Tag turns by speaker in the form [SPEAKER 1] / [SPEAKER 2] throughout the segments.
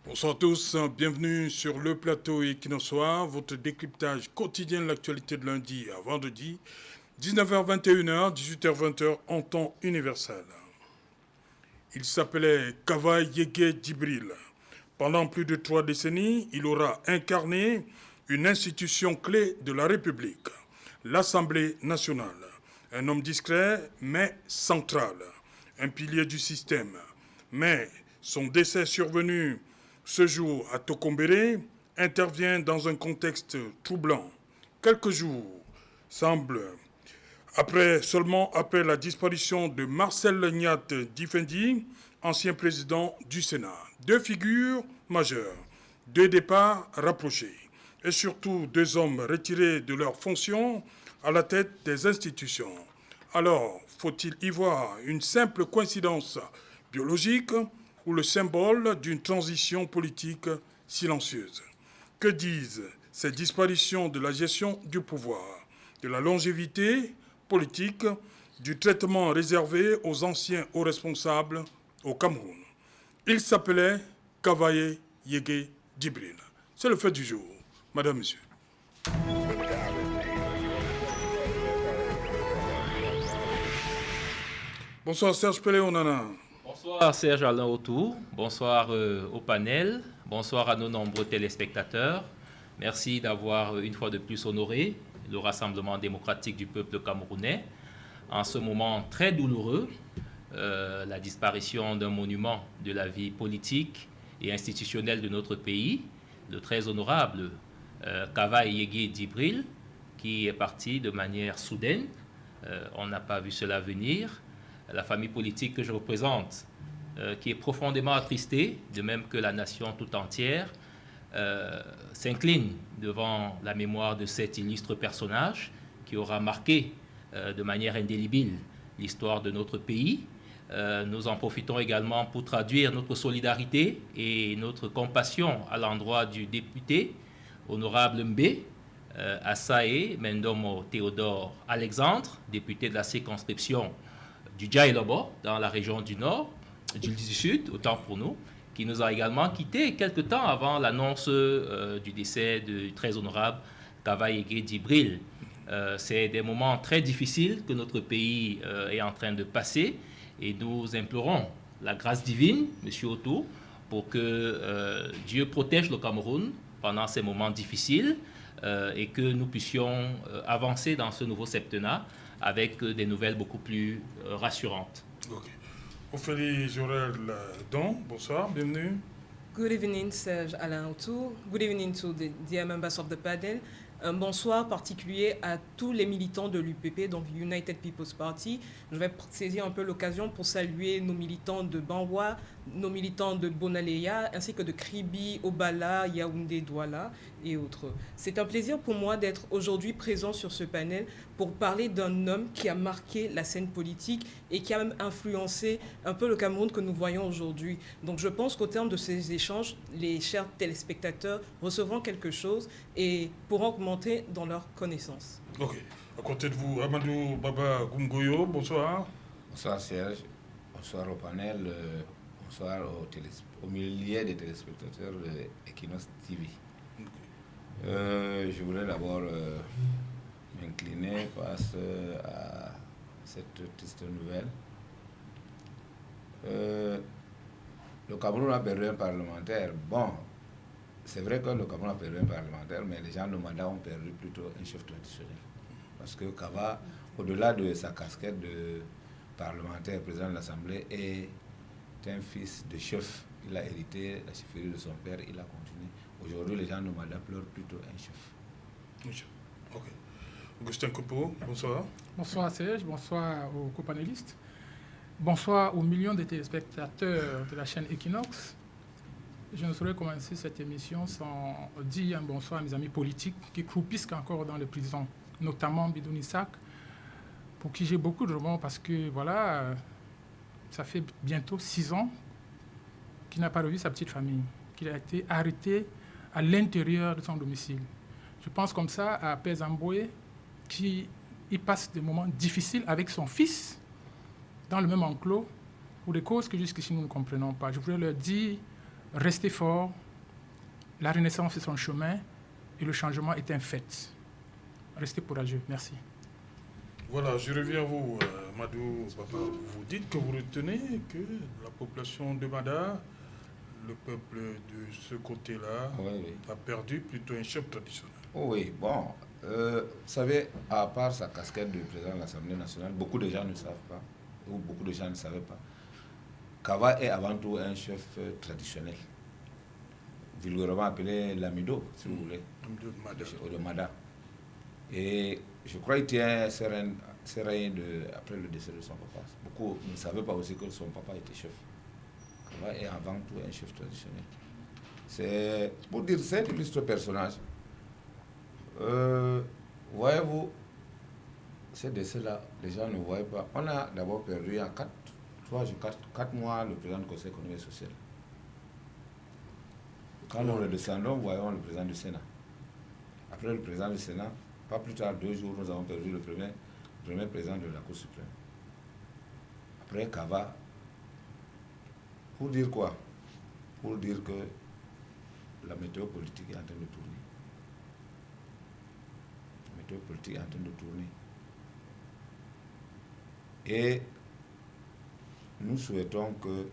[SPEAKER 1] Bonsoir à tous, bienvenue sur le plateau Equinoxoir, votre décryptage quotidien de l'actualité de lundi à vendredi, 19h21h, 18h20h en temps universel. Il s'appelait Kava Yege Djibril. Pendant plus de 3 décennies, il aura incarné une institution clé de la République, l'Assemblée nationale. Un homme discret mais central, un pilier du système. Mais son décès survenu ce jour à Tokombéré intervient dans un contexte troublant. Quelques jours semblent seulement après la disparition de Marcel Lignat Difendi, ancien président du Sénat. Deux figures majeures, deux départs rapprochés et surtout deux hommes retirés de leurs fonctions à la tête des institutions. Alors, faut-il y voir une simple coïncidence biologique ou le symbole d'une transition politique silencieuse? Que disent ces disparitions de la gestion du pouvoir, de la longévité politique, du traitement réservé aux anciens hauts responsables au Cameroun? Il s'appelait Kavaye Yege Djibril. C'est le fait du jour. Madame, Monsieur. Bonsoir Serge Pelé-Onana.
[SPEAKER 2] Bonsoir Serge Alain autour, bonsoir au panel, bonsoir à nos nombreux téléspectateurs. Merci d'avoir une fois de plus honoré le Rassemblement démocratique du peuple camerounais en ce moment très douloureux, la disparition d'un monument de la vie politique et institutionnelle de notre pays, le très honorable Kava Yege Djibril, qui est parti de manière soudaine. On n'a pas vu cela venir. La famille politique que je représente, qui est profondément attristée, de même que la nation tout entière, s'incline devant la mémoire de cet illustre personnage qui aura marqué de manière indélébile l'histoire de notre pays. Nous en profitons également pour traduire notre solidarité et notre compassion à l'endroit du député honorable Mbé, Assaé Mendomo Théodore Alexandre, député de la circonscription du Djaïlobo, dans la région du Nord, du Sud, autant pour nous, qui nous a également quittés quelque temps avant l'annonce du décès du très honorable Kava Yege Djibril. C'est des moments très difficiles que notre pays est en train de passer et nous implorons la grâce divine, Monsieur Otto, pour que Dieu protège le Cameroun pendant ces moments difficiles et que nous puissions avancer dans ce nouveau septennat avec des nouvelles beaucoup plus rassurantes.
[SPEAKER 1] Okay. Ophélie Jorel Don, bonsoir, bienvenue.
[SPEAKER 3] Good evening, Serge Alain Outou. Good evening to the dear members of the panel. Un bonsoir particulier à tous les militants de l'UPP, donc United People's Party. Je vais saisir un peu l'occasion pour saluer nos militants de Banwa, nos militants de Bonaleya, ainsi que de Kribi, Obala, Yaoundé, Douala et autres. C'est un plaisir pour moi d'être aujourd'hui présent sur ce panel pour parler d'un homme qui a marqué la scène politique et qui a même influencé un peu le Cameroun que nous voyons aujourd'hui. Donc je pense qu'au terme de ces échanges, les chers téléspectateurs recevront quelque chose et pourront augmenter dans leurs connaissances.
[SPEAKER 1] Ok. À côté de vous, Amadou Baba Goumgoyo, bonsoir.
[SPEAKER 4] Bonsoir Serge, bonsoir au panel, bonsoir aux milliers de téléspectateurs de Equinox TV. Okay. Je voudrais d'abord m'incliner face à cette triste nouvelle. Le Cameroun a perdu un parlementaire. Bon, c'est vrai que le Cameroun a perdu un parlementaire, mais les gens de Manda ont perdu plutôt un chef traditionnel. Parce que Kava, au-delà de sa casquette de parlementaire, président de l'Assemblée, est un fils de chef. Il a hérité la chefferie de son père, il a continué. Aujourd'hui, les gens de Manda pleurent plutôt un chef.
[SPEAKER 1] Ok. Augustin Coupeau, bonsoir.
[SPEAKER 5] Bonsoir Serge, bonsoir aux copanélistes. Bonsoir aux millions de téléspectateurs de la chaîne Equinox. Je ne saurais commencer cette émission sans dire un bonsoir à mes amis politiques qui croupissent encore dans les prisons, notamment Bidouni Sak, pour qui j'ai beaucoup de remords parce que voilà, ça fait bientôt 6 ans qu'il n'a pas revu sa petite famille, qu'il a été arrêté à l'intérieur de son domicile. Je pense comme ça à Père Zamboué, qui y passe des moments difficiles avec son fils dans le même enclos pour des causes que jusqu'ici nous ne comprenons pas. Je voudrais leur dire restez forts, la renaissance est son chemin et le changement est un fait. Restez courageux. Merci.
[SPEAKER 1] Voilà, je reviens à vous, Madou Papa. Vous dites que vous retenez que la population de Mada, le peuple de ce côté-là, a perdu plutôt un chef traditionnel.
[SPEAKER 4] Oui, bon, vous savez, à part sa casquette de président de l'Assemblée nationale, beaucoup de gens ne savent pas, ou beaucoup de gens ne savaient pas, Kava est avant tout un chef traditionnel, vulgairement appelé l'Amido, si vous voulez, de Mada. Et je crois qu'il tient ses règnes après le décès de son papa. Beaucoup ne savaient pas aussi que son papa était chef. Kava est avant tout un chef traditionnel. C'est, pour dire, c'est un illustre personnage. Voyez-vous, ces décès-là, les gens ne voyaient pas. On a d'abord perdu en 4 mois le président du Conseil économique et social. Quand nous le descendons, voyons le président du Sénat. Après le président du Sénat, pas plus tard, 2 jours, nous avons perdu le premier président de la Cour suprême. Après Kava, pour dire quoi? Pour dire que la météo politique est en train de tourner. La météo politique est en train de tourner. Et nous souhaitons que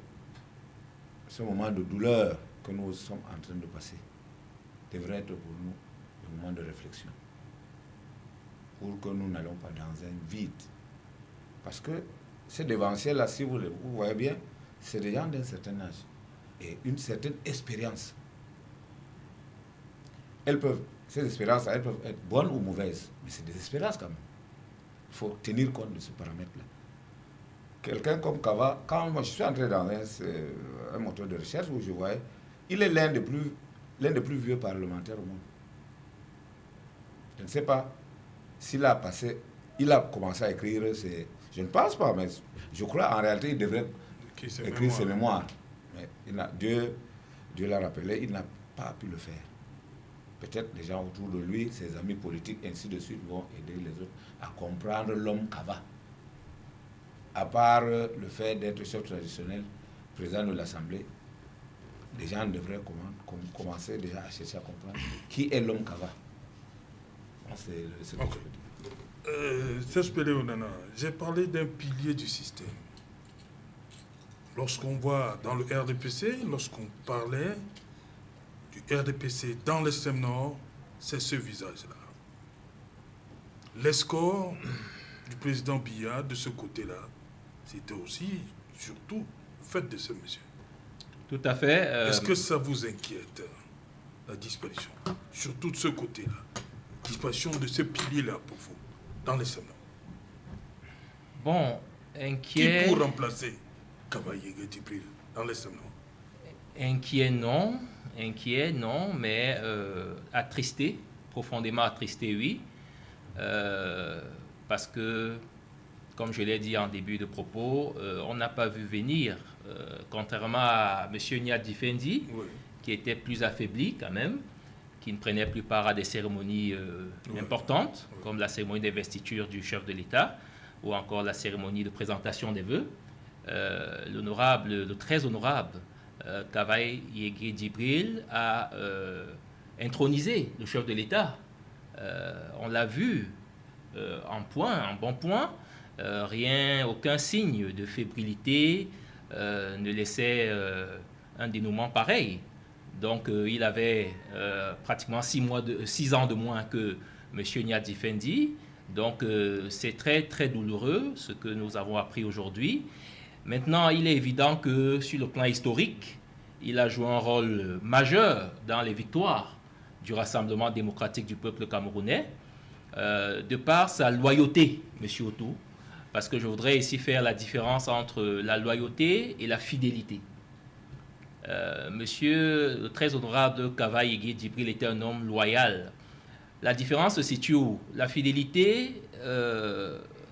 [SPEAKER 4] ce moment de douleur que nous sommes en train de passer devrait être pour nous un moment de réflexion. Pour que nous n'allons pas dans un vide. Parce que ces dévanciers-là, si vous voyez bien, c'est des gens d'un certain âge et une certaine expérience. Ces expériences, elles peuvent être bonnes ou mauvaises, mais c'est des expériences quand même. Il faut tenir compte de ce paramètre-là. Quelqu'un comme Kava, quand moi je suis entré dans un moteur de recherche où je voyais, il est l'un des plus vieux parlementaires au monde. Je ne sais pas s'il a commencé à écrire je ne pense pas, mais je crois en réalité il devrait écrire ses mémoires. Mais Dieu l'a rappelé, il n'a pas pu le faire. Peut-être les gens autour de lui, ses amis politiques, ainsi de suite, vont aider les autres à comprendre l'homme Kava. À part le fait d'être chef traditionnel, président de l'Assemblée, les gens devraient commencer déjà à chercher à comprendre qui est l'homme Kava. C'est
[SPEAKER 1] Sespele Onana, j'ai parlé d'un pilier du système. Lorsqu'on voit dans le RDPC, lorsqu'on parlait du RDPC dans l'extrême nord, c'est ce visage-là. L'escore du président Biya de ce côté-là, c'était aussi, surtout, le fait de ce monsieur.
[SPEAKER 2] Tout à fait.
[SPEAKER 1] Est-ce que ça vous inquiète, la disparition, surtout de ce côté-là, disparition de ce pilier-là pour vous, dans l'extrême nord?
[SPEAKER 2] Bon, inquiet.
[SPEAKER 1] Qui pour remplacer Kava Yégué Djibril dans l'extrême nord?
[SPEAKER 2] Inquiet, non, mais attristé, profondément attristé, oui. Parce que, comme je l'ai dit en début de propos, on n'a pas vu venir, contrairement à M. Niad Difendi, oui, qui était plus affaibli quand même, qui ne prenait plus part à des cérémonies importantes, oui, comme la cérémonie d'investiture du chef de l'État, ou encore la cérémonie de présentation des vœux. Le très honorable Kava Yégué Djibril a intronisé le chef de l'État. On l'a vu en bon point. Aucun signe de fébrilité ne laissait un dénouement pareil. Donc il avait pratiquement 6 ans de moins que M. Niad Difendi. Donc c'est très très douloureux ce que nous avons appris aujourd'hui. Maintenant, il est évident que sur le plan historique, il a joué un rôle majeur dans les victoires du Rassemblement démocratique du peuple camerounais, de par sa loyauté, M. Otou, parce que je voudrais ici faire la différence entre la loyauté et la fidélité. Monsieur le très honorable Kava Yégué Djibril était un homme loyal. La différence se situe où? La fidélité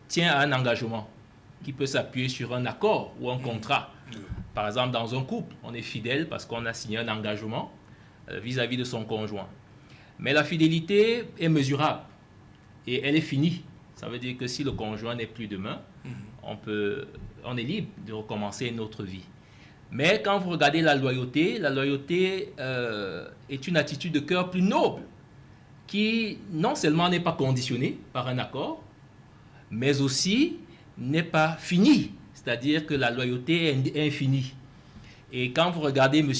[SPEAKER 2] tient à un engagement qui peut s'appuyer sur un accord ou un contrat. Par exemple, dans un couple, on est fidèle parce qu'on a signé un engagement vis-à-vis de son conjoint. Mais la fidélité est mesurable et elle est finie. Ça veut dire que si le conjoint n'est plus demain, on est libre de recommencer une autre vie. Mais quand vous regardez la loyauté est une attitude de cœur plus noble, qui non seulement n'est pas conditionnée par un accord, mais aussi n'est pas finie. C'est-à-dire que la loyauté est infinie. Et quand vous regardez M.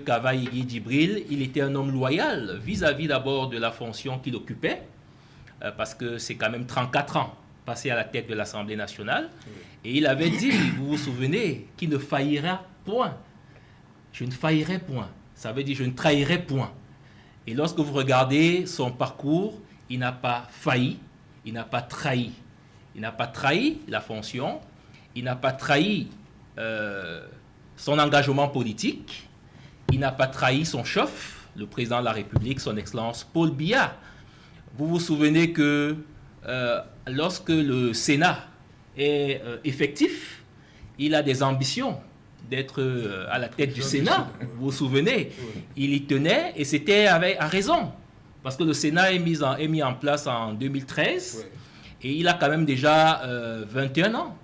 [SPEAKER 2] Kava Igi Djibril, il était un homme loyal vis-à-vis d'abord de la fonction qu'il occupait, parce que c'est quand même 34 ans passé à la tête de l'Assemblée nationale. Et il avait dit, vous vous souvenez, qu'il ne faillira point. Je ne faillirai point. Ça veut dire je ne trahirai point. Et lorsque vous regardez son parcours, il n'a pas failli, il n'a pas trahi. Il n'a pas trahi la fonction, il n'a pas trahi son engagement politique, il n'a pas trahi son chef, le président de la République, son Excellence Paul Biya. Vous vous souvenez que lorsque le Sénat est effectif, il a des ambitions d'être à la tête du Sénat. Vous vous souvenez, il y tenait et c'était à raison. Parce que le Sénat est mis en place en 2013 et il a quand même déjà 21 ans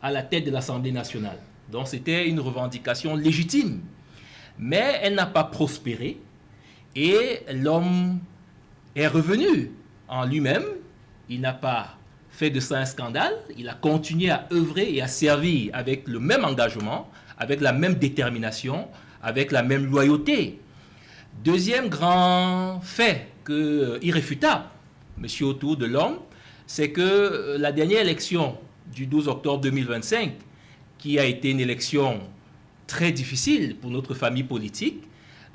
[SPEAKER 2] à la tête de l'Assemblée nationale. Donc c'était une revendication légitime. Mais elle n'a pas prospéré et l'homme est revenu en lui-même. Il n'a pas fait de ça un scandale. Il a continué à œuvrer et à servir avec le même engagement, avec la même détermination, avec la même loyauté. Deuxième grand fait irréfutable, M. Otto, de l'homme, c'est que la dernière élection du 12 octobre 2025, qui a été une élection très difficile pour notre famille politique,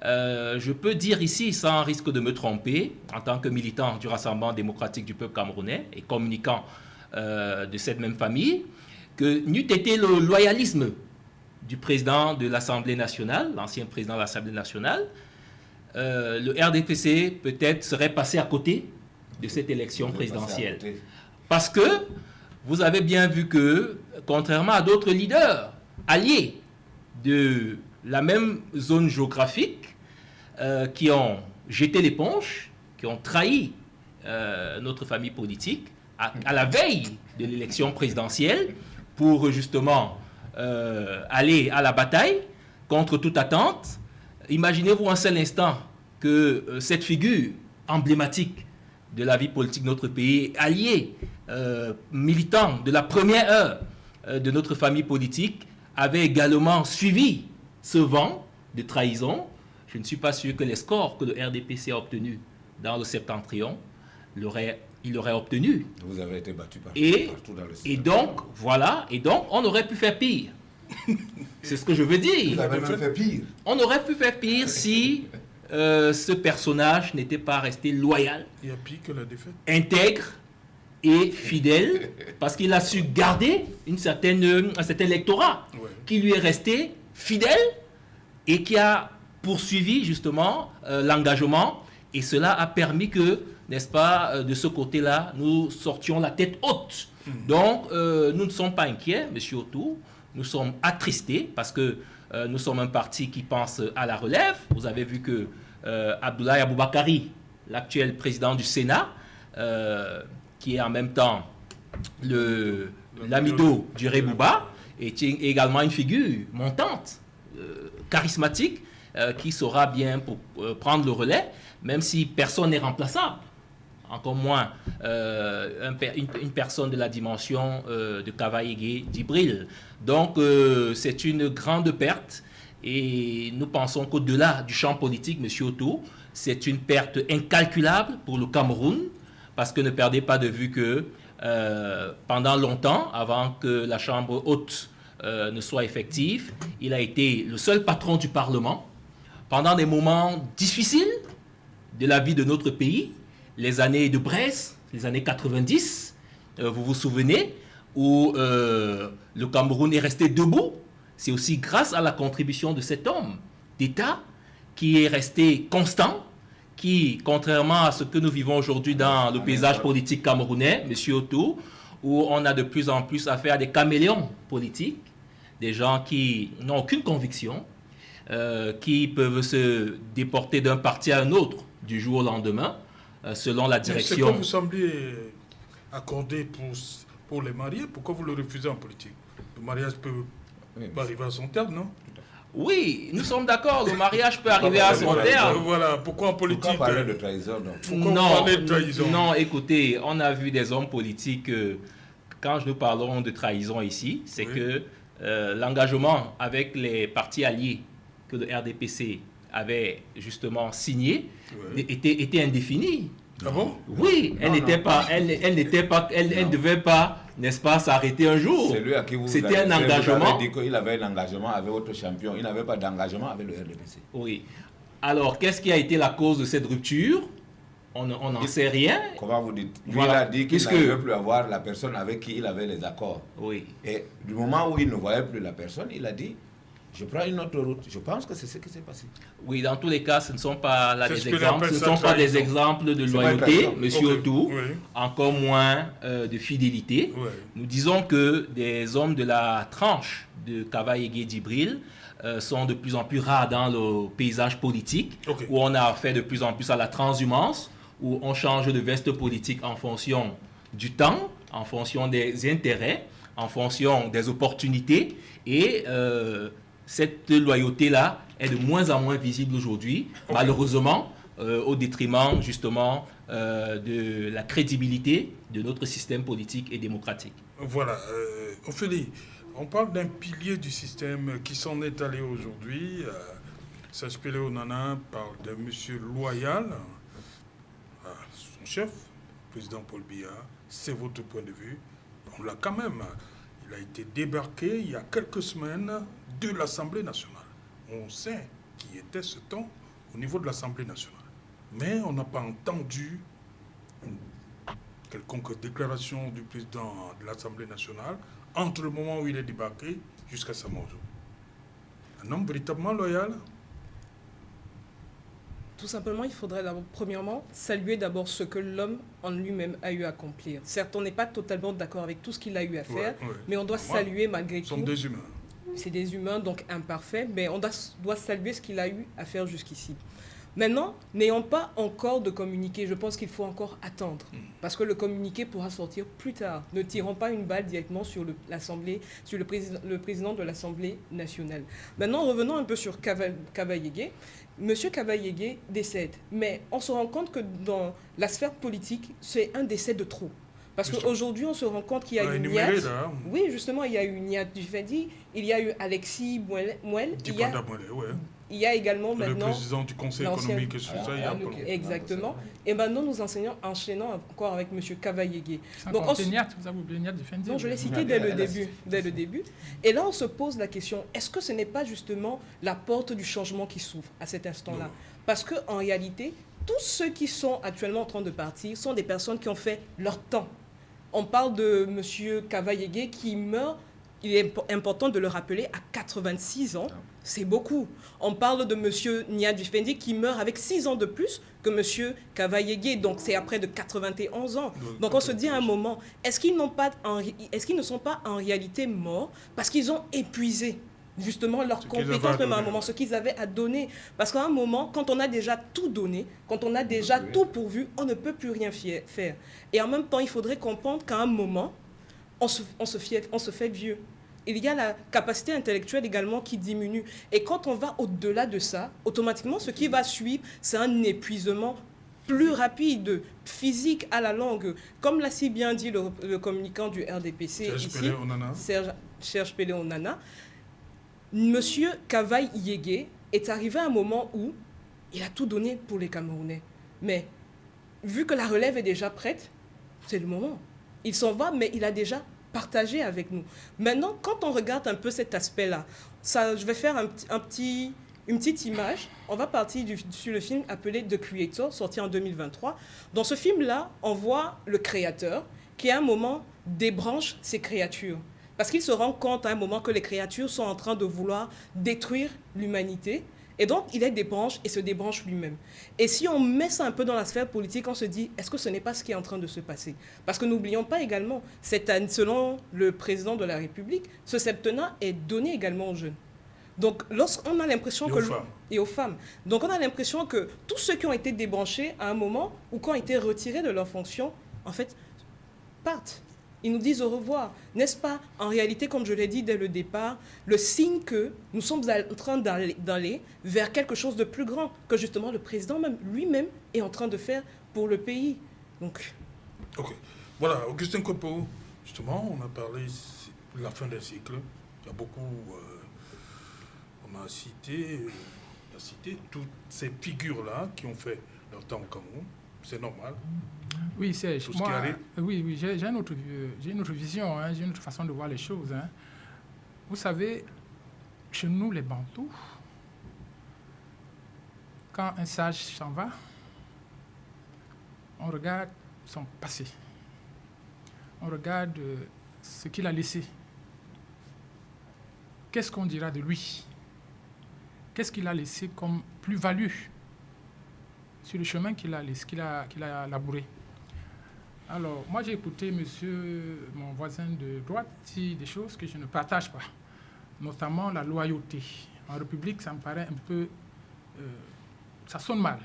[SPEAKER 2] je peux dire ici, sans risque de me tromper, en tant que militant du Rassemblement démocratique du peuple camerounais et communicant de cette même famille, que n'eût été le loyalisme du président de l'Assemblée nationale, l'ancien président de l'Assemblée nationale, le RDPC peut-être serait passé à côté de cette élection présidentielle. Parce que vous avez bien vu que, contrairement à d'autres leaders alliés de la même zone géographique, qui ont jeté l'éponge, qui ont trahi notre famille politique à la veille de l'élection présidentielle pour justement aller à la bataille contre toute attente. Imaginez-vous un seul instant que cette figure emblématique de la vie politique de notre pays, allié, militant de la première heure de notre famille politique, avait également suivi ce vent de trahison. Je ne suis pas sûr que les scores que le RDPC a obtenus dans le septentrion, il aurait obtenu.
[SPEAKER 4] Vous avez été battu partout dans le septentrion.
[SPEAKER 2] Et donc, voilà, et donc on aurait pu faire pire. C'est ce que je veux dire.
[SPEAKER 4] Vous avez même fait pire.
[SPEAKER 2] On aurait pu faire pire si ce personnage n'était pas resté loyal.
[SPEAKER 1] Il y a pire que la défaite.
[SPEAKER 2] Intègre et fidèle, parce qu'il a su garder un certain électorat qui lui est resté fidèle et qui a poursuivi justement l'engagement. Et cela a permis que, n'est-ce pas, de ce côté-là, nous sortions la tête haute. Donc, nous ne sommes pas inquiets, M. Otto. Nous sommes attristés parce que nous sommes un parti qui pense à la relève. Vous avez vu que Abdoulaye Aboubakari, l'actuel président du Sénat, qui est en même temps l'amido du Rebouba, est également une figure montante, charismatique, qui saura bien prendre le relais, même si personne n'est remplaçable. Encore moins une personne de la dimension de Kava Igi Djibril. Donc, c'est une grande perte et nous pensons qu'au-delà du champ politique, M. Otto, c'est une perte incalculable pour le Cameroun, parce que ne perdez pas de vue que pendant longtemps, avant que la Chambre haute ne soit effective, il a été le seul patron du Parlement. Pendant des moments difficiles de la vie de notre pays, les années de Brest, les années 90, vous vous souvenez, où le Cameroun est resté debout. C'est aussi grâce à la contribution de cet homme d'État qui est resté constant, qui, contrairement à ce que nous vivons aujourd'hui dans le paysage politique camerounais, M. Otto, où on a de plus en plus affaire à des caméléons politiques, des gens qui n'ont aucune conviction, qui peuvent se déporter d'un parti à un autre du jour au lendemain, selon la direction.
[SPEAKER 1] C'est quoi vous semblez accorder pour les mariés? Pourquoi vous le refusez en politique? Le mariage peut arriver à son terme, non?
[SPEAKER 2] Oui, nous sommes d'accord, le mariage peut arriver à son terme.
[SPEAKER 1] Voilà, pourquoi en politique...
[SPEAKER 4] Pourquoi parler de trahison donc?
[SPEAKER 1] Pourquoi on parlait de trahison?
[SPEAKER 2] Non, écoutez, on a vu des hommes politiques, quand nous parlons de trahison ici, c'est que l'engagement avec les partis alliés que le RDPC avait justement signé était indéfini.
[SPEAKER 1] Ah bon?
[SPEAKER 2] Oui, elle ne devait pas, n'est-ce pas, s'arrêter un jour.
[SPEAKER 4] C'est lui à qui vous
[SPEAKER 2] C'était un engagement.
[SPEAKER 4] Vous avez dit qu'il avait un engagement avec votre champion. Il n'avait pas d'engagement avec le RDPC.
[SPEAKER 2] Oui. Alors, qu'est-ce qui a été la cause de cette rupture? On n'en sait rien.
[SPEAKER 4] Comment vous dites? Lui,
[SPEAKER 2] Voilà.
[SPEAKER 4] il a dit qu'il
[SPEAKER 2] Puisque-
[SPEAKER 4] ne veut plus avoir la personne avec qui il avait les accords.
[SPEAKER 2] Oui.
[SPEAKER 4] Et du moment où il ne voyait plus la personne, il a dit, je prends une autre route. Je pense que c'est ce qui s'est passé.
[SPEAKER 2] Oui, dans tous les cas, ce ne sont pas là
[SPEAKER 1] C'est
[SPEAKER 2] des
[SPEAKER 1] ce que
[SPEAKER 2] exemples,
[SPEAKER 1] j'appelle
[SPEAKER 2] ce ne
[SPEAKER 1] ça
[SPEAKER 2] sont pas des
[SPEAKER 1] trahison.
[SPEAKER 2] exemples de
[SPEAKER 4] C'est pas
[SPEAKER 2] loyauté,
[SPEAKER 4] trahison.
[SPEAKER 2] monsieur
[SPEAKER 1] Ok.
[SPEAKER 2] Autou,
[SPEAKER 1] Oui.
[SPEAKER 2] encore moins de fidélité.
[SPEAKER 1] Oui.
[SPEAKER 2] Nous disons que des hommes de la tranche de Kavaïgué Djibril sont de plus en plus rares dans le paysage politique,
[SPEAKER 1] Ok.
[SPEAKER 2] où on a affaire de plus en plus à la transhumance, où on change de veste politique en fonction du temps, en fonction des intérêts, en fonction des opportunités, et cette loyauté-là est de moins en moins visible aujourd'hui, malheureusement, au détriment justement de la crédibilité de notre système politique et démocratique.
[SPEAKER 1] Voilà. Ophélie, on parle d'un pilier du système qui s'en est allé aujourd'hui. Serge Pélé Onana parle de monsieur loyal, son chef, le président Paul Biya. C'est votre point de vue. On l'a quand même. Il a été débarqué il y a quelques semaines de l'Assemblée nationale. On sait qui était ce temps au niveau de l'Assemblée nationale. Mais on n'a pas entendu une quelconque déclaration du président de l'Assemblée nationale entre le moment où il est débarqué jusqu'à sa mort. Un homme véritablement loyal.
[SPEAKER 3] Tout simplement, il faudrait d'abord, premièrement, saluer d'abord ce que l'homme en lui-même a eu à accomplir. Certes, on n'est pas totalement d'accord avec tout ce qu'il a eu à faire,
[SPEAKER 1] Ouais.
[SPEAKER 3] mais on doit
[SPEAKER 1] Normal.
[SPEAKER 3] saluer malgré
[SPEAKER 1] Nous
[SPEAKER 3] tout.
[SPEAKER 1] sommes des humains.
[SPEAKER 3] C'est des humains, donc imparfaits, mais on doit saluer ce qu'il a eu à faire jusqu'ici. Maintenant, n'ayant pas encore de communiqué, je pense qu'il faut encore attendre, parce que le communiqué pourra sortir plus tard. Ne tirons pas une balle directement sur l'Assemblée, sur le président de l'Assemblée nationale. Maintenant, revenons un peu sur Kavaïgué. Monsieur Kavaïgué décède, mais on se rend compte que dans la sphère politique, c'est un décès de trop. Parce qu'aujourd'hui, on se rend compte qu'il y a une
[SPEAKER 1] énuméré,
[SPEAKER 3] niate.
[SPEAKER 1] là.
[SPEAKER 3] Oui, justement, il y a eu Niat Dufendi, il y a eu Alexis Mouel, il y a également
[SPEAKER 1] le
[SPEAKER 3] maintenant...
[SPEAKER 1] président du Conseil
[SPEAKER 3] l'ancien-
[SPEAKER 1] économique et social. il y a pas longtemps.
[SPEAKER 3] Exactement. Et maintenant, nous enchaînons encore avec M. Kavaïgué. Donc, on se-
[SPEAKER 5] Vous avez oublié Niat Dufendi.
[SPEAKER 3] non, je l'ai cité dès le début. Et là, on se pose la question, est-ce que ce n'est pas justement la porte du changement qui s'ouvre à cet instant-là? Parce qu'en réalité, tous ceux qui sont actuellement en train de partir sont des personnes qui ont fait leur temps. On parle de M. Kavaïgué qui meurt, il est important de le rappeler, à 86 ans. C'est beaucoup. On parle de M. Niat Dufendi qui meurt avec 6 ans de plus que M. Kavaïgué. Donc, c'est à près de 91 ans. Donc, on se dit à un moment, est-ce qu'ils ne sont pas en réalité morts parce qu'ils ont épuisé justement leurs compétences, même à un moment, ce qu'ils avaient à donner. Parce qu'à un moment, quand on a déjà tout donné, quand on a déjà tout pourvu, on ne peut plus rien faire. Et en même temps, il faudrait comprendre qu'à un moment, on se fait vieux. Il y a la capacité intellectuelle également qui diminue. Et quand on va au-delà de ça, automatiquement, ce qui va suivre, c'est un épuisement plus rapide, physique à la longue. Comme l'a si bien dit le communicant du RDPC ici, Serge Pélé Onana, Monsieur Kavaïgué est arrivé à un moment où il a tout donné pour les Camerounais. Mais vu que la relève est déjà prête, c'est le moment. Il s'en va, mais il a déjà partagé avec nous. Maintenant, quand on regarde un peu cet aspect-là, je vais faire une petite image. On va partir sur le film appelé The Creator, sorti en 2023. Dans ce film-là, on voit le créateur qui, à un moment, débranche ses créatures. Parce qu'il se rend compte à un moment que les créatures sont en train de vouloir détruire l'humanité. Et donc, il les débranche et se débranche lui-même. Et si on met ça un peu dans la sphère politique, on se dit, est-ce que ce n'est pas ce qui est en train de se passer? Parce que n'oublions pas également, selon le président de la République, ce septennat est donné également aux jeunes. Donc, lorsqu'on a l'impression que... Et aux femmes. Donc, on a l'impression que tous ceux qui ont été débranchés à un moment ou qui ont été retirés de leur fonction, en fait, partent. ils nous disent au revoir. N'est-ce pas, en réalité, comme je l'ai dit dès le départ, le signe que nous sommes en train d'aller vers quelque chose de plus grand que justement le président même, lui-même est en train de faire pour le pays. Donc...
[SPEAKER 1] Ok. Voilà, Augustin Kopo, justement, on a parlé de la fin d'un cycle. Il y a beaucoup... on a cité toutes ces figures-là qui ont fait leur temps au Cameroun. C'est normal.
[SPEAKER 5] Oui, Serge,
[SPEAKER 1] Tout ce qui arrive.
[SPEAKER 5] oui, j'ai une autre vision, hein, j'ai une autre façon de voir les choses. Hein. Vous savez, chez nous, les Bantous, quand un sage s'en va, on regarde son passé. On regarde ce qu'il a laissé. Qu'est-ce qu'on dira de lui? Qu'est-ce qu'il a laissé comme plus-value sur le chemin qu'il a labouré? Alors, moi, j'ai écouté mon voisin de droite, dire des choses que je ne partage pas, notamment la loyauté. En République, ça me paraît un peu... ça sonne mal.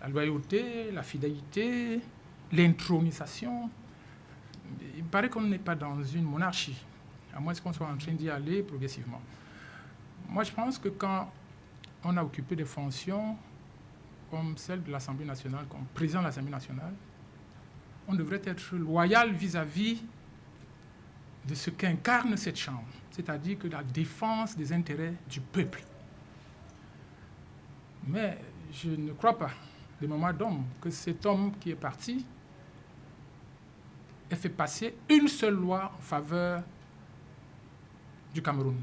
[SPEAKER 5] La loyauté, la fidélité, l'intronisation. Il paraît qu'on n'est pas dans une monarchie, à moins qu'on soit en train d'y aller progressivement. Moi, je pense que quand on a occupé des fonctions comme celle de l'Assemblée nationale, comme président de l'Assemblée nationale, on devrait être loyal vis-à-vis de ce qu'incarne cette Chambre, c'est-à-dire que la défense des intérêts du peuple. Mais je ne crois pas, de moment d'homme, que cet homme qui est parti ait fait passer une seule loi en faveur du Cameroun.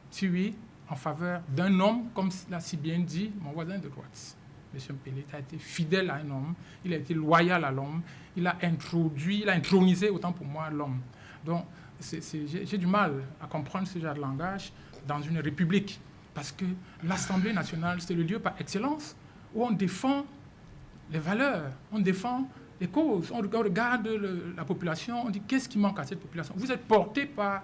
[SPEAKER 5] Si oui, en faveur d'un homme, comme l'a si bien dit mon voisin de droite. M. Mpele a été fidèle à un homme, il a été loyal à l'homme, il a intronisé, autant pour moi, l'homme. Donc, j'ai du mal à comprendre ce genre de langage dans une république, parce que l'Assemblée nationale, c'est le lieu par excellence où on défend les valeurs, on défend les causes, on regarde la population, on dit qu'est-ce qui manque à cette population. Vous êtes porté par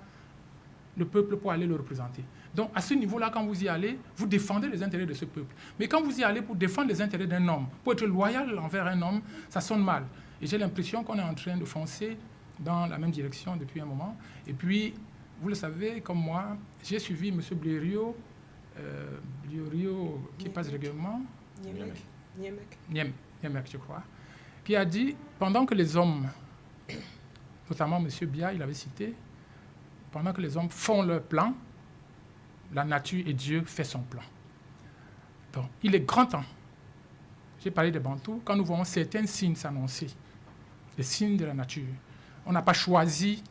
[SPEAKER 5] le peuple pour aller le représenter. Donc, à ce niveau-là, quand vous y allez, vous défendez les intérêts de ce peuple. Mais quand vous y allez pour défendre les intérêts d'un homme, pour être loyal envers un homme, ça sonne mal. Et j'ai l'impression qu'on est en train de foncer dans la même direction depuis un moment. Et puis, vous le savez, comme moi, j'ai suivi M. Blériot, qui passe régulièrement, Niemek, je crois, qui a dit, pendant que les hommes, notamment M. Biya, il avait cité, pendant que les hommes font leur plan, la nature et Dieu fait son plan. Donc, il est grand temps. J'ai parlé des Bantous. Quand nous voyons certains signes s'annoncer, les signes de la nature, on n'a pas choisi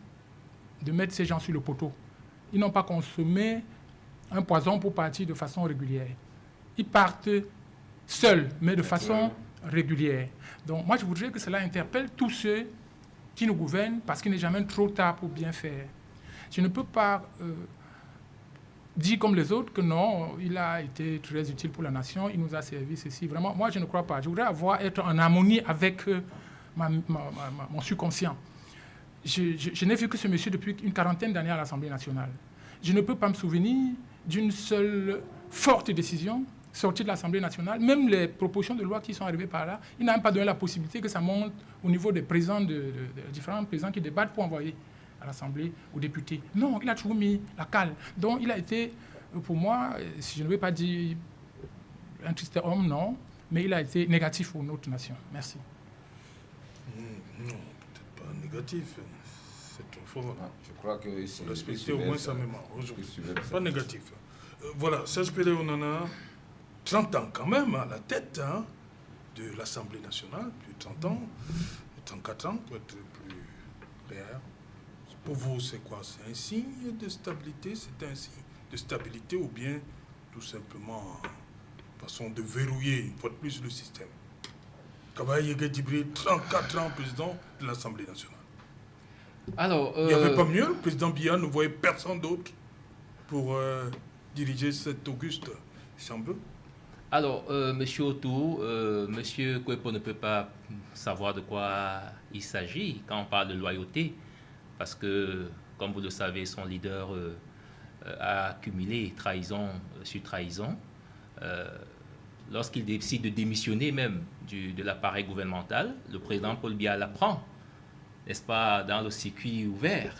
[SPEAKER 5] de mettre ces gens sur le poteau. Ils n'ont pas consommé un poison pour partir de façon régulière. Ils partent seuls, mais de façon régulière. Donc, moi, je voudrais que cela interpelle tous ceux qui nous gouvernent, parce qu'il n'est jamais trop tard pour bien faire. Je ne peux pas dire comme les autres que non, il a été très utile pour la nation, il nous a servi ceci. Vraiment, moi, je ne crois pas. Je voudrais être en harmonie avec mon subconscient. Je n'ai vu que ce monsieur depuis une quarantaine d'années à l'Assemblée nationale. Je ne peux pas me souvenir d'une seule forte décision sortie de l'Assemblée nationale. Même les propositions de loi qui sont arrivées par là, il n'a même pas donné la possibilité que ça monte au niveau des présidents de différents présidents qui débattent pour envoyer à l'Assemblée, aux députés. Non, il a toujours mis la cale. Donc, il a été, pour moi, si je ne veux pas dire un triste homme, non, mais il a été négatif pour notre nation. Merci.
[SPEAKER 1] Non, peut-être pas négatif. C'est trop fort.
[SPEAKER 4] Je crois que c'est...
[SPEAKER 1] Respecter au moins sa mémoire aujourd'hui. Pas négatif. Voilà, Serge Pelé Onana, 30 ans quand même à la tête de l'Assemblée nationale, plus de 30 ans, 34 ans pour être plus clair. Pour vous, c'est quoi? C'est un signe de stabilité? C'est un signe de stabilité ou bien tout simplement façon de verrouiller une fois de plus le système? Kabaye Yege Djibril, 34 ans président de l'Assemblée nationale.
[SPEAKER 2] Alors,
[SPEAKER 1] il n'y avait pas mieux, le président Biya ne voyait personne d'autre pour diriger cette auguste chambre.
[SPEAKER 2] Alors, monsieur Otto, monsieur Kwepo ne peut pas savoir de quoi il s'agit quand on parle de loyauté. Parce que, comme vous le savez, son leader a accumulé trahison sur trahison. Lorsqu'il décide de démissionner même de l'appareil gouvernemental, le président Paul Biya l'apprend. n'est-ce pas, dans le circuit ouvert.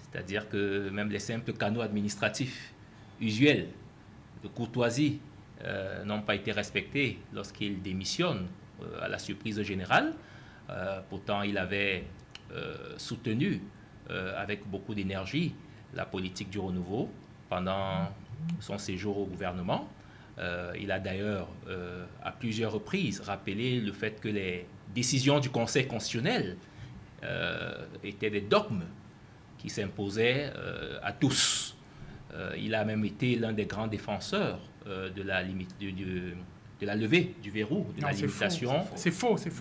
[SPEAKER 2] C'est-à-dire que même les simples canaux administratifs usuels de courtoisie n'ont pas été respectés lorsqu'il démissionne à la surprise générale. Pourtant, il avait soutenu avec beaucoup d'énergie la politique du renouveau pendant son séjour au gouvernement. Il a d'ailleurs à plusieurs reprises rappelé le fait que les décisions du Conseil constitutionnel étaient des dogmes qui s'imposaient à tous. Il a même été l'un des grands défenseurs de la levée du verrou, de la limitation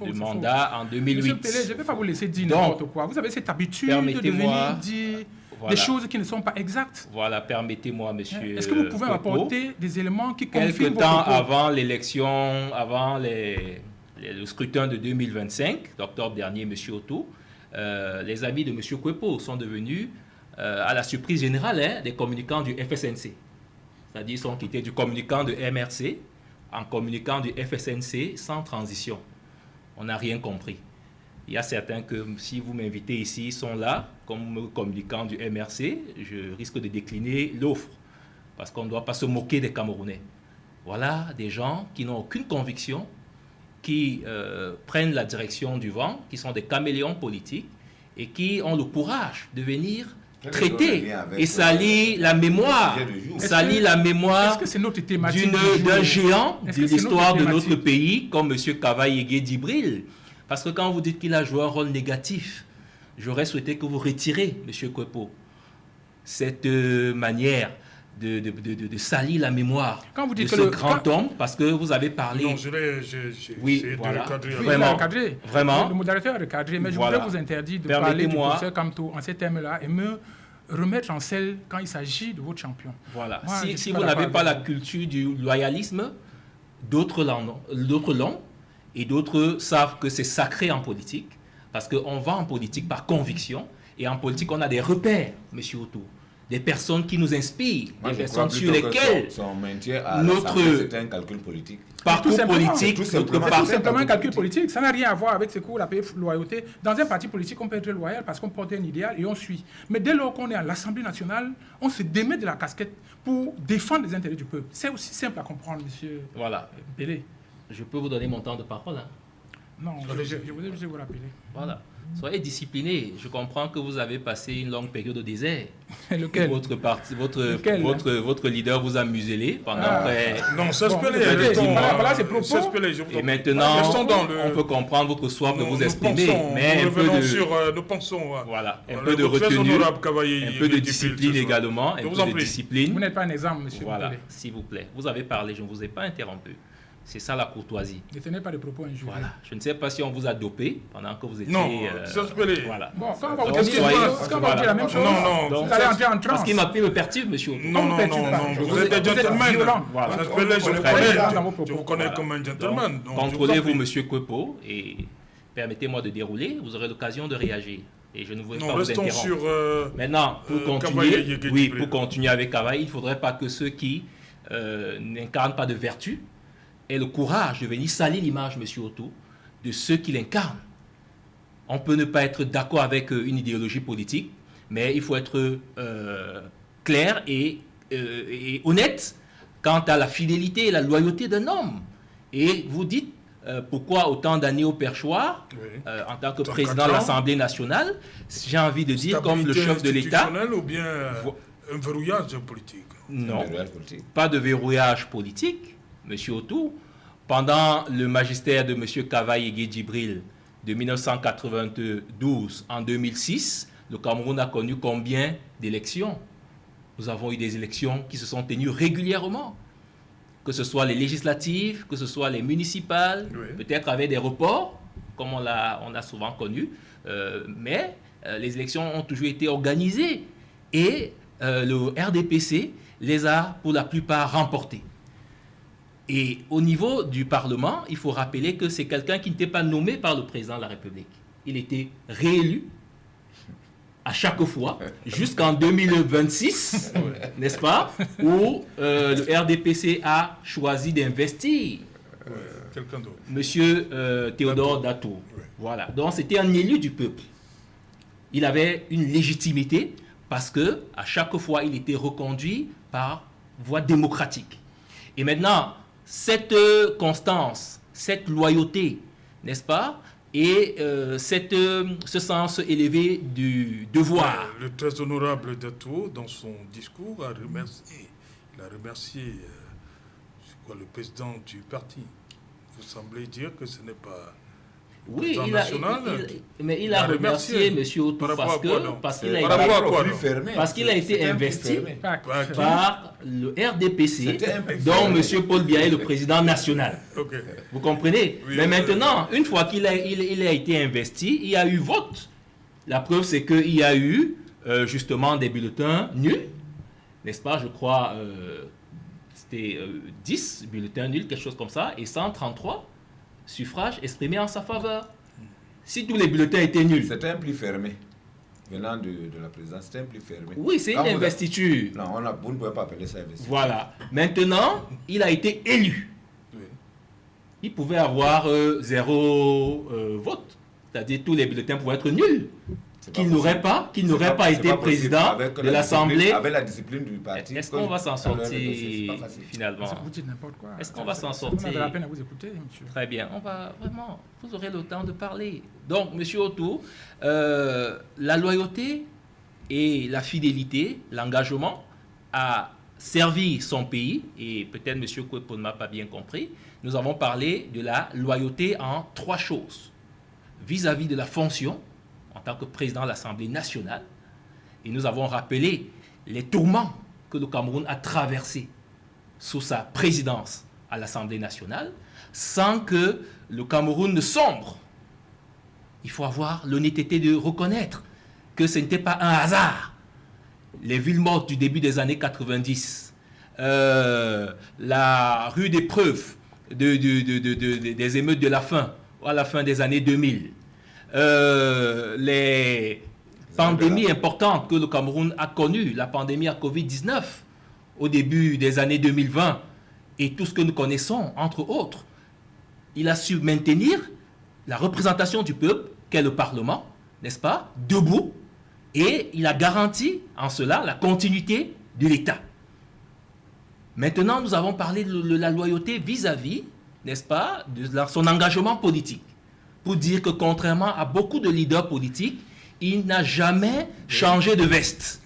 [SPEAKER 2] du mandat en 2008.
[SPEAKER 5] Monsieur Pelé, je ne vais pas vous laisser dire n'importe quoi. Vous avez cette habitude de venir dire des choses qui ne sont pas exactes.
[SPEAKER 2] Voilà, permettez-moi, monsieur.
[SPEAKER 5] Est-ce que vous pouvez apporter des éléments qui confirment
[SPEAKER 2] quelques temps avant l'élection, avant le scrutin de 2025, d'octobre dernier, monsieur Otto, les amis de monsieur Kwepo sont devenus, à la surprise générale, des communicants du FSNC. C'est-à-dire, ils sont quittés du communicant de MRC en communicant du FSNC sans transition. On n'a rien compris. Il y a certains que, si vous m'invitez ici, sont là, comme communicants du MRC, je risque de décliner l'offre, parce qu'on ne doit pas se moquer des Camerounais. Voilà des gens qui n'ont aucune conviction, qui prennent la direction du vent, qui sont des caméléons politiques, et qui ont le courage de venir traiter et salir la mémoire, d'un géant de l'histoire de notre pays, comme M. Kavaïegé Djibril. Parce que quand vous dites qu'il a joué un rôle négatif, j'aurais souhaité que vous retirez, M. Kwepo, cette manière de salir la mémoire de ce grand homme, parce que vous avez parlé...
[SPEAKER 1] Non,
[SPEAKER 2] oui, voilà.
[SPEAKER 5] Vraiment. Le modérateur est recadré, mais je voudrais vous interdire de parler du professeur Kamto en ces termes-là et me remettre en selle quand il s'agit de votre champion.
[SPEAKER 2] Voilà. Moi, si vous n'avez pas la culture du loyalisme, d'autres l'ont, et d'autres savent que c'est sacré en politique, parce qu'on va en politique par conviction, et en politique, on a des repères, M. Otto, des personnes qui nous inspirent, des personnes sur lesquelles
[SPEAKER 4] son maintien à
[SPEAKER 2] notre
[SPEAKER 4] c'est un calcul politique.
[SPEAKER 2] Parcours politique,
[SPEAKER 5] tout simplement un calcul politique. Ça n'a rien à voir avec ce qu'on appelle loyauté. Dans un parti politique, on peut être loyal parce qu'on porte un idéal et on suit. Mais dès lors qu'on est à l'Assemblée nationale, on se démet de la casquette pour défendre les intérêts du peuple. C'est aussi simple à comprendre, monsieur Pelé.
[SPEAKER 2] Je peux vous donner mon temps de parole, hein?
[SPEAKER 5] Non, je voudrais juste vous rappeler.
[SPEAKER 2] Voilà. Soyez disciplinés. Je comprends que vous avez passé une longue période au désert.
[SPEAKER 5] Lequel?
[SPEAKER 2] Votre leader vous a muselé pendant près...
[SPEAKER 1] Non, ça se peut.
[SPEAKER 5] Voilà ses propos.
[SPEAKER 2] Et maintenant, on peut comprendre votre soif de vous exprimer. Mais
[SPEAKER 1] nous pensons...
[SPEAKER 2] Voilà, un peu de retenue, un peu de discipline également. Un peu de discipline.
[SPEAKER 5] Vous n'êtes pas un exemple, monsieur.
[SPEAKER 2] Voilà, s'il vous plaît. Vous avez parlé, je ne vous ai pas interrompu. C'est ça la courtoisie.
[SPEAKER 5] Ne tenez pas de propos injurieux.
[SPEAKER 2] Voilà. Je ne sais pas si on vous a dopé pendant que vous étiez...
[SPEAKER 1] Non, ça se peut.
[SPEAKER 2] Voilà.
[SPEAKER 5] Bon, quand on va vous dire la même chose,
[SPEAKER 1] non,
[SPEAKER 5] vous allez entrer en transe.
[SPEAKER 2] Parce qu'il m'a pris me perturbe, monsieur.
[SPEAKER 1] Non, vous êtes un gentleman. Voilà. Je vous connais comme un gentleman.
[SPEAKER 2] Contrôlez-vous, monsieur Kwepo, et permettez-moi de dérouler. Vous aurez l'occasion de réagir. Et je ne voudrais pas vous interrompre. Maintenant, pour continuer avec Kavaï, il ne faudrait pas que ceux qui n'incarnent pas de vertu aient le courage de venir salir l'image, monsieur Otto, de ceux qui l'incarnent. On peut ne pas être d'accord avec une idéologie politique, mais il faut être clair et honnête quant à la fidélité et la loyauté d'un homme. Et vous dites, pourquoi autant d'années au perchoir, en tant que président de l'Assemblée nationale, j'ai envie de dire, comme le chef de l'État...
[SPEAKER 1] ou bien un verrouillage politique?
[SPEAKER 2] Non, pas de verrouillage politique. Monsieur Otto, pendant le magistère de monsieur Kavaïegé Djibril de 1992 en 2006, le Cameroun a connu combien d'élections? Nous avons eu des élections qui se sont tenues régulièrement, que ce soit les législatives, que ce soit les municipales, peut-être avec des reports, comme on a souvent connu, mais les élections ont toujours été organisées et le RDPC les a pour la plupart remportées. Et au niveau du Parlement, il faut rappeler que c'est quelqu'un qui n'était pas nommé par le président de la République. Il était réélu à chaque fois, jusqu'en 2026, n'est-ce pas, où le RDPC a choisi d'investir
[SPEAKER 1] quelqu'un d'autre.
[SPEAKER 2] Monsieur Théodore Dato. Voilà. Donc c'était un élu du peuple. il avait une légitimité parce que à chaque fois, il était reconduit par voie démocratique. Et maintenant, cette constance, cette loyauté, n'est-ce pas, et ce sens élevé du devoir.
[SPEAKER 1] Le très honorable Dato, dans son discours, il a remercié le président du parti. Vous semblez dire que ce n'est pas...
[SPEAKER 2] Oui, mais il a remercié M. Otto parce qu'il a été investi par le RDPC, dont M. Paul Biya est le président national.
[SPEAKER 1] Okay.
[SPEAKER 2] Vous comprenez? Oui, mais maintenant, une fois qu'il a été investi, il y a eu vote. La preuve, c'est qu'il y a eu justement des bulletins nuls, n'est-ce pas? Je crois c'était 10 bulletins nuls, quelque chose comme ça, et 133 suffrages exprimés en sa faveur. Si tous les bulletins étaient nuls...
[SPEAKER 4] C'était un pli fermé. Venant de la présidence, c'était un pli fermé.
[SPEAKER 2] Oui, c'est une investiture.
[SPEAKER 4] Non, vous ne pouvez pas appeler ça investiture.
[SPEAKER 2] Voilà. Maintenant, il a été élu. Oui. Il pouvait avoir 0 vote. C'est-à-dire tous les bulletins pouvaient être nuls. Qu'il n'aurait pas été président de l'Assemblée.
[SPEAKER 4] Avec la discipline du parti.
[SPEAKER 2] Est-ce qu'on va s'en sortir finalement?
[SPEAKER 5] Vous dites n'importe quoi.
[SPEAKER 2] Est-ce qu'on va s'en sortir?
[SPEAKER 5] On a de la peine à vous écouter, monsieur.
[SPEAKER 2] Très bien. On va vraiment... Vous aurez le temps de parler. Donc, monsieur Otto, la loyauté et la fidélité, l'engagement à servir son pays, et peut-être monsieur Kouepo ne m'a pas bien compris, nous avons parlé de la loyauté en 3 choses. Vis-à-vis de la fonction, en tant que président de l'Assemblée nationale, et nous avons rappelé les tourments que le Cameroun a traversés sous sa présidence à l'Assemblée nationale, sans que le Cameroun ne sombre. Il faut avoir l'honnêteté de reconnaître que ce n'était pas un hasard. Les villes mortes du début des années 90, la rue des preuves des émeutes de la faim, à la fin des années 2000, les pandémies importantes que le Cameroun a connues, la pandémie à Covid-19 au début des années 2020 et tout ce que nous connaissons, entre autres, il a su maintenir la représentation du peuple qu'est le Parlement, n'est-ce pas, debout, et il a garanti en cela la continuité de l'État. Maintenant, nous avons parlé de la loyauté vis-à-vis, n'est-ce pas, de son engagement politique. Pour dire que contrairement à beaucoup de leaders politiques, il n'a jamais changé de veste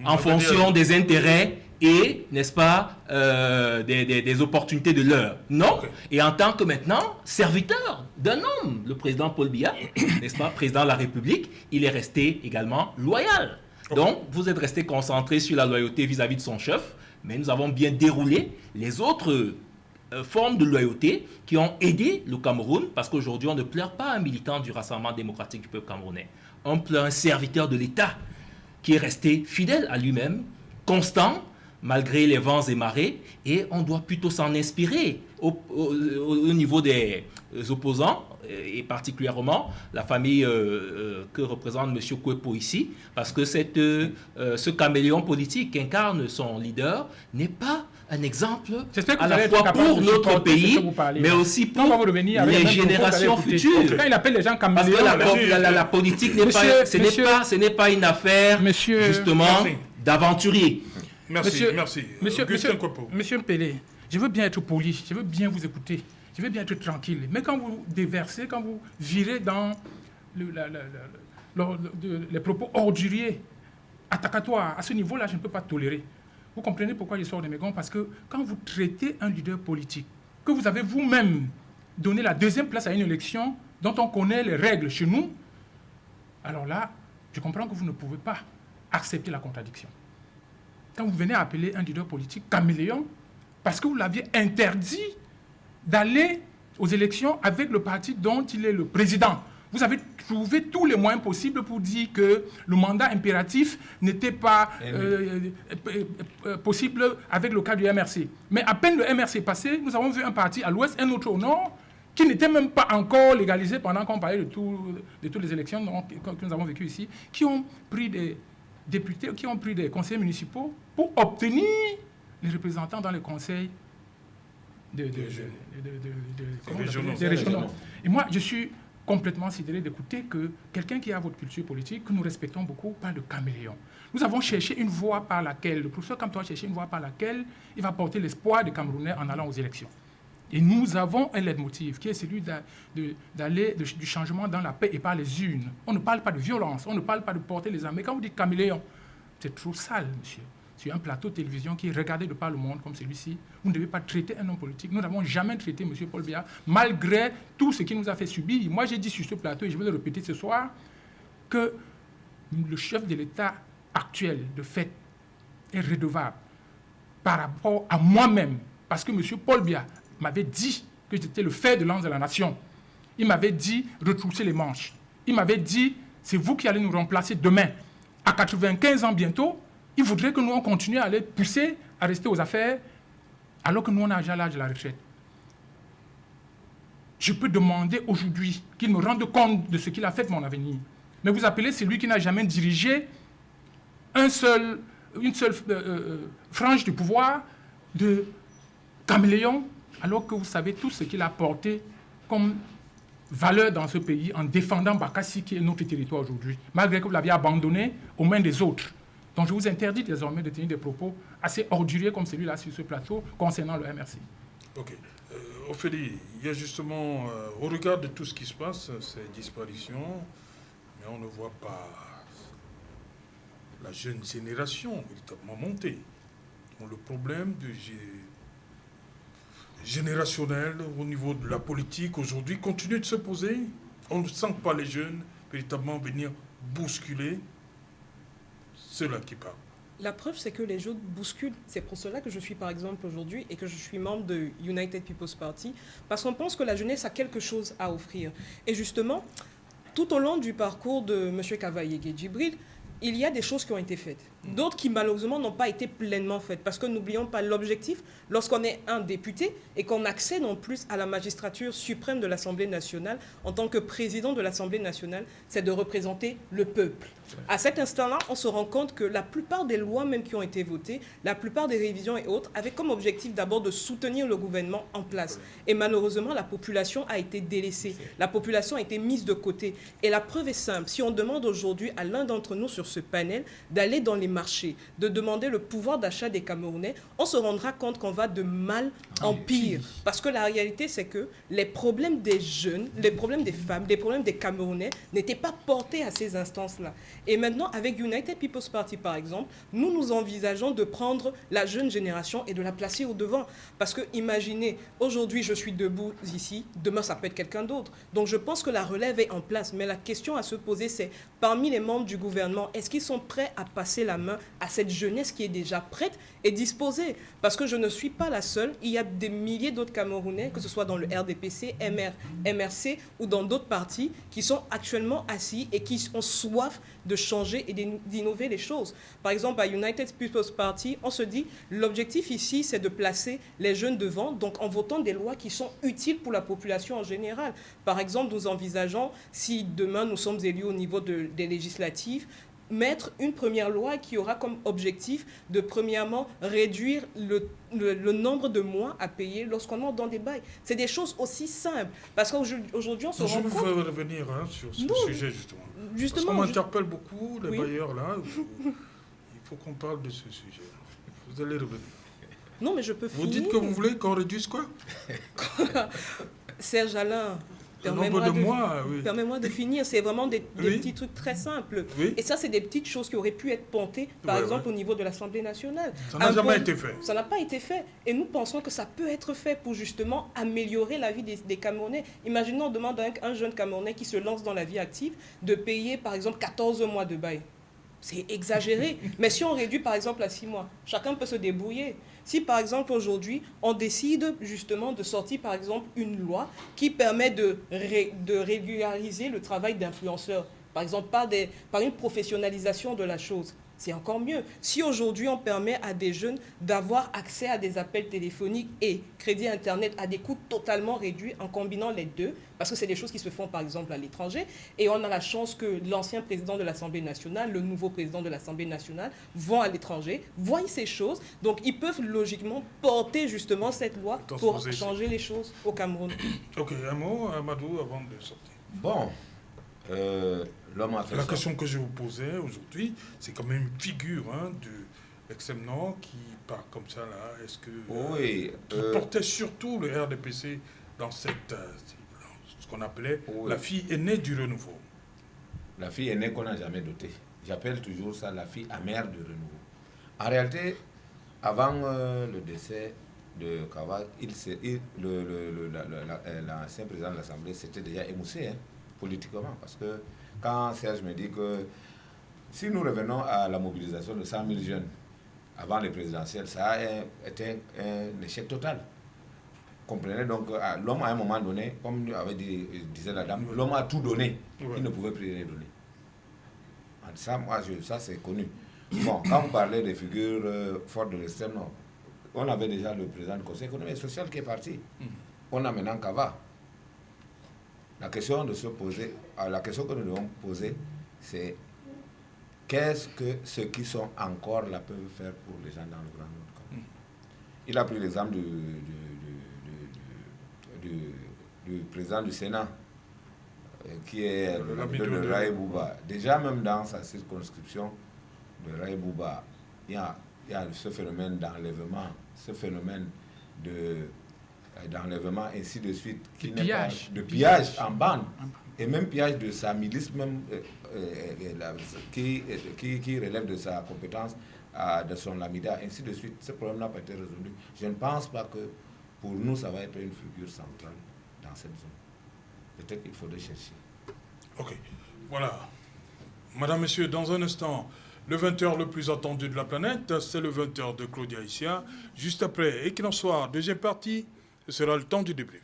[SPEAKER 2] en fonction des intérêts et, n'est-ce pas, des opportunités de l'heure. Non. Okay. Et en tant que maintenant serviteur d'un homme, le président Paul Biya, n'est-ce pas, président de la République, il est resté également loyal. Okay. Donc, vous êtes resté concentré sur la loyauté vis-à-vis de son chef, mais nous avons bien déroulé les autres formes de loyauté qui ont aidé le Cameroun, parce qu'aujourd'hui, on ne pleure pas un militant du Rassemblement démocratique du peuple camerounais. On pleure un serviteur de l'État qui est resté fidèle à lui-même, constant, malgré les vents et marées, et on doit plutôt s'en inspirer au niveau des opposants, et particulièrement la famille que représente M. Kouepo ici, parce que ce caméléon politique qu'incarne son leader n'est pas un exemple à la fois pour notre pays, mais aussi pour les générations futures.
[SPEAKER 5] Quand il appelle les gens caméléons,
[SPEAKER 2] parce que la politique ce n'est pas une affaire justement d'aventurier.
[SPEAKER 1] Merci.
[SPEAKER 5] Monsieur Mpélé, je veux bien être poli, je veux bien vous écouter, je veux bien être tranquille. Mais quand vous déversez, quand vous virez dans les propos orduriers, attacatoires, à ce niveau-là, je ne peux pas tolérer. Vous comprenez pourquoi je sors de mes gonds? Parce que quand vous traitez un leader politique, que vous avez vous-même donné la 2e place à une élection dont on connaît les règles chez nous, alors là, je comprends que vous ne pouvez pas accepter la contradiction. Quand vous venez appeler un leader politique caméléon, parce que vous l'aviez interdit d'aller aux élections avec le parti dont il est le président. Vous avez trouvé tous les moyens possibles pour dire que le mandat impératif n'était pas possible avec le cas du MRC. Mais à peine le MRC passé, nous avons vu un parti à l'ouest, un autre au nord, qui n'était même pas encore légalisé pendant qu'on parlait de toutes les élections que nous avons vécues ici, qui ont pris des députés, qui ont pris des conseillers municipaux pour obtenir les représentants dans les conseils des régionaux. Et moi, je suis complètement sidéré d'écouter que quelqu'un qui a votre culture politique, que nous respectons beaucoup, parle de caméléon. Nous avons cherché une voie par laquelle, le professeur Kamto a cherché une voie par laquelle il va porter l'espoir des Camerounais en allant aux élections. Et nous avons un leitmotiv qui est celui d'aller du changement dans la paix et par les urnes. On ne parle pas de violence, on ne parle pas de porter les armes. Mais quand vous dites caméléon, c'est trop sale, monsieur. Sur un plateau de télévision qui est regardé de par le monde comme celui-ci, vous ne devez pas traiter un homme politique. Nous n'avons jamais traité M. Paul Biya, malgré tout ce qu'il nous a fait subir. Moi, j'ai dit sur ce plateau, et je vais le répéter ce soir, que le chef de l'État actuel, de fait, est redevable par rapport à moi-même. Parce que M. Paul Biya m'avait dit que j'étais le fer de lance de la nation. Il m'avait dit retrousser les manches. Il m'avait dit, c'est vous qui allez nous remplacer demain. À 95 ans bientôt, il voudrait que nous on continue à les pousser à rester aux affaires alors que nous on a déjà l'âge de la retraite. Je peux demander aujourd'hui qu'il me rende compte de ce qu'il a fait de mon avenir. Mais vous appelez celui qui n'a jamais dirigé une seule frange du pouvoir de caméléon, alors que vous savez tout ce qu'il a apporté comme valeur dans ce pays en défendant Bakassi qui est notre territoire aujourd'hui, malgré que vous l'aviez abandonné aux mains des autres. Donc je vous interdis désormais de tenir des propos assez orduriers comme celui-là sur ce plateau concernant le MRC.
[SPEAKER 1] Ok. Ophélie, il y a justement, au regard de tout ce qui se passe, ces disparitions, mais on ne voit pas la jeune génération véritablement monter. Donc, le problème générationnel au niveau de la politique aujourd'hui continue de se poser. On ne sent pas les jeunes véritablement venir bousculer ceux-là qui parlent.
[SPEAKER 3] La preuve, c'est que les jeunes bousculent. C'est pour cela que je suis, par exemple, aujourd'hui et que je suis membre de United People's Party, parce qu'on pense que la jeunesse a quelque chose à offrir. Et justement, tout au long du parcours de M. Kavaye Djibril, il y a des choses qui ont été faites. D'autres qui, malheureusement, n'ont pas été pleinement faites. Parce que n'oublions pas l'objectif, lorsqu'on est un député et qu'on accède en plus à la magistrature suprême de l'Assemblée nationale, en tant que président de l'Assemblée nationale, c'est de représenter le peuple. À cet instant-là, on se rend compte que la plupart des lois même qui ont été votées, la plupart des révisions et autres, avaient comme objectif d'abord de soutenir le gouvernement en place. Et malheureusement, la population a été délaissée. La population a été mise de côté. Et la preuve est simple. Si on demande aujourd'hui à l'un d'entre nous sur ce panel d'aller dans les marchés, de demander le pouvoir d'achat des Camerounais, on se rendra compte qu'on va de mal en pire. Parce que la réalité, c'est que les problèmes des jeunes, les problèmes des femmes, les problèmes des Camerounais n'étaient pas portés à ces instances-là. Et maintenant, avec United People's Party, par exemple, nous envisageons de prendre la jeune génération et de la placer au devant. Parce que, imaginez, aujourd'hui, je suis debout ici, demain, ça peut être quelqu'un d'autre. Donc, je pense que la relève est en place. Mais la question à se poser, c'est, parmi les membres du gouvernement, est-ce qu'ils sont prêts à passer la main à cette jeunesse qui est déjà prête et disposée? Parce que je ne suis pas la seule. Il y a des milliers d'autres Camerounais, que ce soit dans le RDPC, MRC ou dans d'autres partis, qui sont actuellement assis et qui ont soif de changer et d'innover les choses. Par exemple, à United People's Party, on se dit, l'objectif ici, c'est de placer les jeunes devant, donc en votant des lois qui sont utiles pour la population en général. Par exemple, nous envisageons, si demain nous sommes élus au niveau des législatives, mettre une première loi qui aura comme objectif de, premièrement, réduire le nombre de mois à payer lorsqu'on entre dans des bails. C'est des choses aussi simples. Parce qu'aujourd'hui, on se rend compte...
[SPEAKER 1] Je veux revenir sur ce sujet, justement. Parce qu'on m'interpelle beaucoup, les bailleurs, là. Il faut qu'on parle de ce sujet. Vous allez revenir.
[SPEAKER 3] Non, mais je peux finir.
[SPEAKER 1] Vous dites que vous voulez qu'on réduise quoi?
[SPEAKER 3] Serge Alain... Permets-moi de finir. C'est vraiment des petits trucs très simples. Oui. Et ça, c'est des petites choses qui auraient pu être pointées, par exemple, au niveau de l'Assemblée nationale.
[SPEAKER 1] Ça n'a jamais été fait.
[SPEAKER 3] Ça n'a pas été fait. Et nous pensons que ça peut être fait pour justement améliorer la vie des Camerounais. Imaginons, on demande à un jeune Camerounais qui se lance dans la vie active de payer, par exemple, 14 mois de bail. C'est exagéré. Mais si on réduit, par exemple, à 6 mois, chacun peut se débrouiller. Si, par exemple, aujourd'hui, on décide justement de sortir, par exemple, une loi qui permet de régulariser le travail d'influenceurs, par exemple, par une professionnalisation de la chose, c'est encore mieux. Si aujourd'hui, on permet à des jeunes d'avoir accès à des appels téléphoniques et crédit Internet à des coûts totalement réduits en combinant les deux, parce que c'est des choses qui se font, par exemple, à l'étranger, et on a la chance que l'ancien président de l'Assemblée nationale, le nouveau président de l'Assemblée nationale, vont à l'étranger, voient ces choses, donc ils peuvent logiquement porter justement cette loi pour changer les choses au Cameroun.
[SPEAKER 1] Ok, un mot, Amadou, avant de sortir.
[SPEAKER 4] Bon, l'homme a fait
[SPEAKER 1] La
[SPEAKER 4] ça.
[SPEAKER 1] question que je vous posais aujourd'hui, c'est quand même une figure de l'extrême nord qui part comme ça là. Est-ce que
[SPEAKER 4] Oui.
[SPEAKER 1] qui portait surtout le RDPC dans cette ce qu'on appelait la fille aînée du renouveau.
[SPEAKER 4] La fille aînée qu'on n'a jamais dotée. J'appelle toujours ça la fille amère du renouveau. En réalité, avant le décès de Kava, l'ancien président de l'Assemblée s'était déjà émoussé politiquement. Parce que quand Serge me dit que si nous revenons à la mobilisation de 100 000 jeunes avant les présidentielles, ça a été un échec total. Comprenez donc, l'homme à un moment donné, comme disait la dame, l'homme a tout donné. Il ne pouvait plus rien donner. Ça, ça c'est connu. Bon, quand vous parlez des figures fortes de l'extrême nord, on avait déjà le président du Conseil économique et social qui est parti. On a maintenant Kava. La question de se poser, la question que nous devons poser, c'est qu'est-ce que ceux qui sont encore là peuvent faire pour les gens dans le Grand Nord. Il a pris l'exemple du président du Sénat, qui est le Raï Bouba. Déjà, même dans sa circonscription de Raï Bouba, il y a ce phénomène d'enlèvement, ce phénomène d'enlèvement, ainsi de suite, de pillage en bande, et même pillage de sa milice, même, qui relève de sa compétence, de son lamida, ainsi de suite. Ce problème n'a pas été résolu. Je ne pense pas que pour nous, ça va être une figure centrale dans cette zone. Peut-être qu'il faudrait chercher.
[SPEAKER 1] Ok, voilà. Madame, Messieurs, dans un instant, le 20h le plus attendu de la planète, c'est le 20h de Claudia Isia. Juste après, et qu'il en soit, deuxième partie, ce sera le temps du débrief.